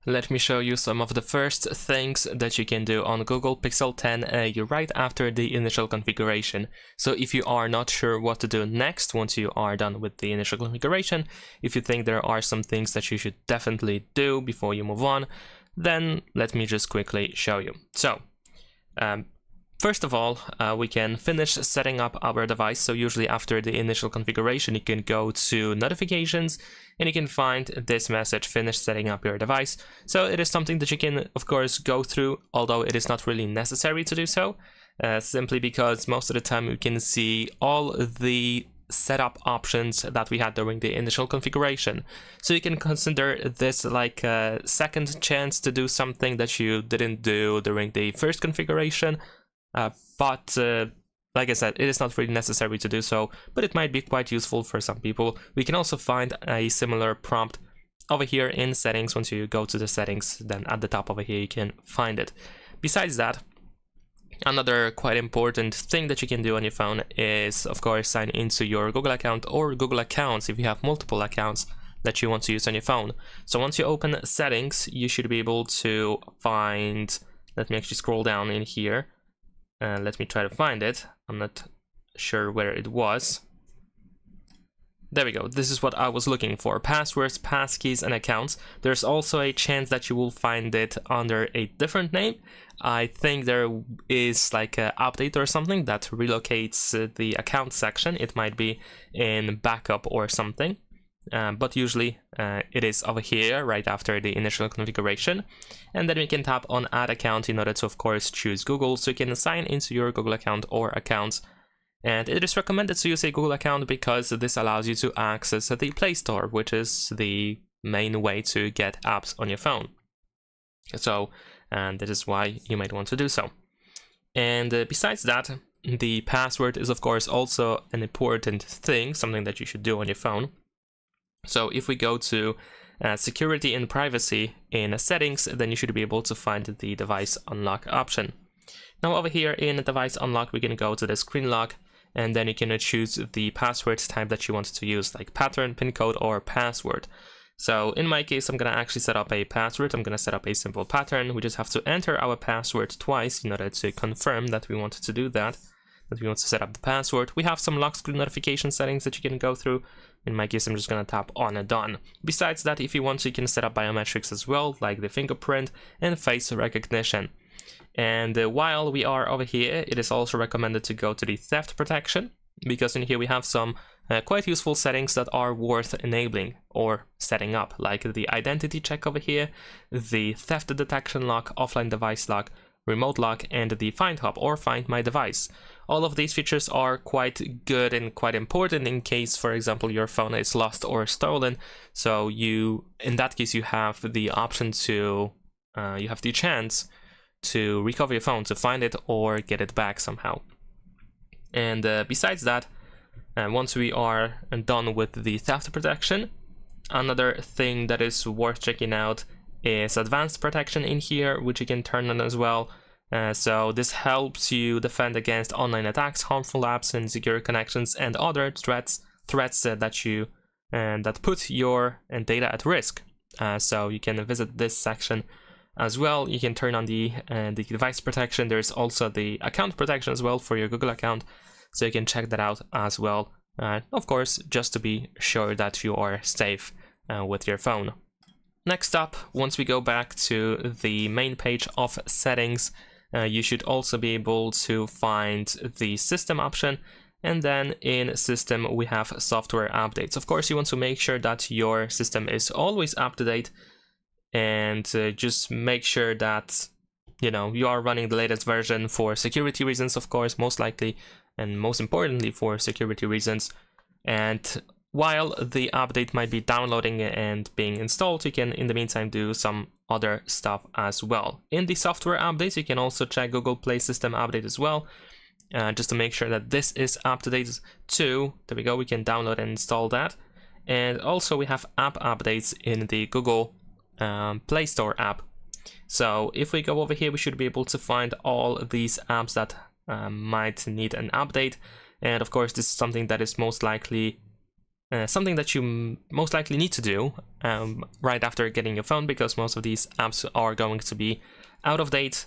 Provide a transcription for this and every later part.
Let me show you some of the first things that you can do on Google Pixel 10a right after the initial configuration. So if you are not sure what to do next once you are done with the initial configuration, if you think there are some things that you should definitely do before you move on, then let me just quickly show you. So, first of all, we can finish setting up our device. So usually after the initial configuration, you can go to notifications and you can find this message, finish setting up your device. So it is something that you can, of course, go through, although it is not really necessary to do so, simply because most of the time you can see all the setup options that we had during the initial configuration. So you can consider this like a second chance to do something that you didn't do during the first configuration. But like I said, it is not really necessary to do so, but it might be quite useful for some people. We can also find a similar prompt over here in settings. Once you go to the settings, then at the top over here you can find it. Besides that, another quite important thing that you can do on your phone is, of course, sign into your Google account or Google accounts if you have multiple accounts that you want to use on your phone. So once you open settings, you should be able to find, let me actually scroll down in here. Let me try to find it. I'm not sure where it was. There we go. This is what I was looking for. Passwords, passkeys, and accounts. There's also a chance that you will find it under a different name. I think there is like an update or something that relocates the account section. It might be in backup or something. But usually it is over here right after the initial configuration, and then we can tap on add account in order to, of course, choose Google, so you can sign into your Google account or accounts. And it is recommended to use a Google account because this allows you to access the Play Store, which is the main way to get apps on your phone. So, and that is why you might want to do so. And besides that, the password is, of course, also an important thing, something that you should do on your phone. So if we go to security and privacy in settings, then you should be able to find the device unlock option. Now over here in device unlock, we can go to the screen lock, and then you can choose the password type that you want to use, like pattern, pin code, or password. So in my case, I'm going to actually set up a password. I'm going to set up a simple pattern. We just have to enter our password twice in order to confirm that we want to do that we want to set up the password. We have some lock screen notification settings that you can go through. In my case, I'm just going to tap on and done. Besides that, if you want to, you can set up biometrics as well, like the fingerprint and face recognition. And while we are over here, it is also recommended to go to the theft protection, because in here we have some quite useful settings that are worth enabling or setting up, like the identity check over here, the theft detection lock, offline device lock, remote lock, and the find hub or find my device. All of these features are quite good and quite important in case, for example, your phone is lost or stolen. So in that case, you have the option to, you have the chance to recover your phone, to find it or get it back somehow. And besides that, once we are done with the theft protection, another thing that is worth checking out is advanced protection in here, which you can turn on as well. So this helps you defend against online attacks, harmful apps, and secure connections, and other threats that put your data at risk. So you can visit this section as well. You can turn on the device protection. There's also the account protection as well for your Google account, so you can check that out as well. Of course, just to be sure that you are safe with your phone. Next up, once we go back to the main page of settings, you should also be able to find the system option, and then in system we have software updates. Of course, you want to make sure that your system is always up to date, and just make sure that you are running the latest version for security reasons, of course, most likely, and most importantly for security reasons. And while the update might be downloading and being installed, you can in the meantime do some other stuff as well. In the software updates, you can also check Google Play System Update as well, just to make sure that this is up to date too. There we go, we can download and install that. And also we have app updates in the Google Play Store app. So if we go over here, we should be able to find all of these apps that might need an update. And of course, this is something that is most likely something that you most likely need to do right after getting your phone, because most of these apps are going to be out of date.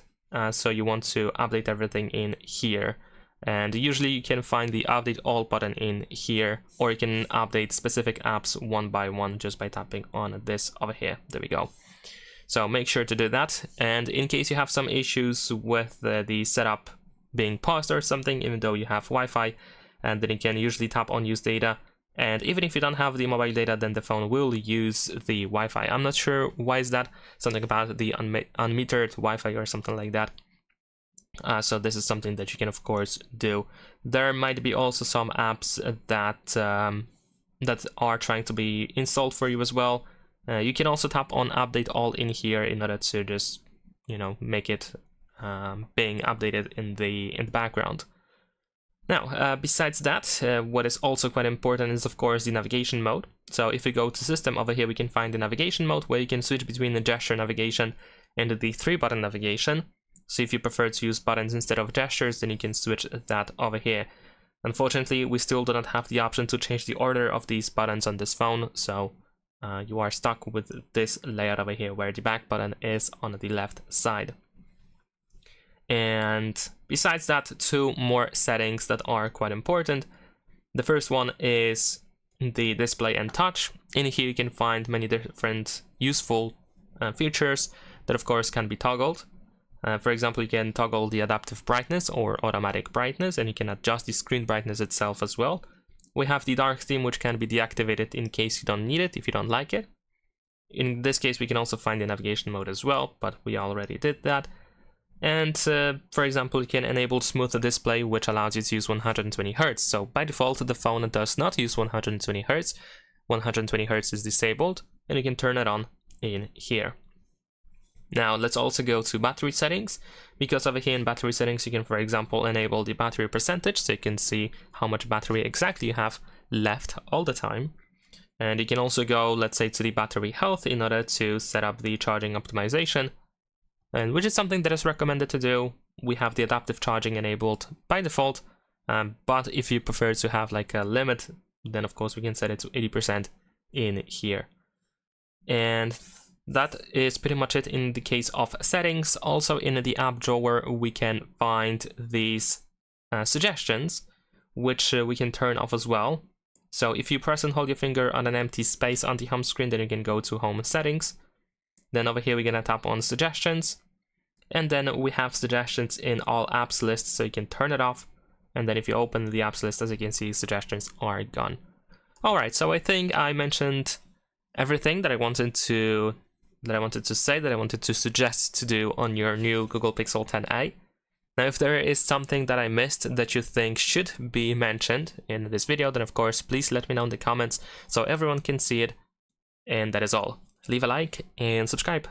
So you want to update everything in here. And usually you can find the update all button in here, or you can update specific apps one by one just by tapping on this over here. There we go. So make sure to do that. And in case you have some issues with the setup being paused or something, even though you have Wi-Fi, and then you can usually tap on use data. And even if you don't have the mobile data, then the phone will use the Wi-Fi. I'm not sure why is that, something about the unmetered Wi-Fi or something like that. So this is something that you can of course do. There might be also some apps that are trying to be installed for you as well. You can also tap on update all in here in order to just, you know, make it being updated in the background. Now, besides that, what is also quite important is of course the navigation mode. So if we go to system over here, we can find the navigation mode where you can switch between the gesture navigation and the 3-button navigation. So if you prefer to use buttons instead of gestures, then you can switch that over here. Unfortunately, we still do not have the option to change the order of these buttons on this phone, so you are stuck with this layout over here where the back button is on the left side. And besides that, 2 more settings that are quite important. The first one is the display and touch. In here you can find many different useful features that of course can be toggled. For example, you can toggle the adaptive brightness or automatic brightness, and you can adjust the screen brightness itself as well. We have the dark theme, which can be deactivated in case you don't need it, if you don't like it. In this case, we can also find the navigation mode as well, but we already did that. And for example, you can enable smooth display, which allows you to use 120 Hz. So by default, the phone does not use 120 Hz. 120 Hz is disabled, and you can turn it on in here. Now let's also go to battery settings, because over here in battery settings you can, for example, enable the battery percentage, so you can see how much battery exactly you have left all the time. And you can also go, let's say, to the battery health in order to set up the charging optimization, and which is something that is recommended to do. We have the adaptive charging enabled by default, but if you prefer to have like a limit, then of course we can set it to 80% in here. And that is pretty much it in the case of settings. Also in the app drawer we can find these suggestions, which we can turn off as well. So if you press and hold your finger on an empty space on the home screen, then you can go to home settings. Then over here we're gonna tap on suggestions, and then we have suggestions in all apps list, so you can turn it off. And then if you open the apps list, as you can see, suggestions are gone. Alright, so I think I mentioned everything that I wanted to say, that I wanted to suggest to do on your new Google Pixel 10a. Now, if there is something that I missed that you think should be mentioned in this video, then of course, please let me know in the comments so everyone can see it. And that is all. Leave a like and subscribe.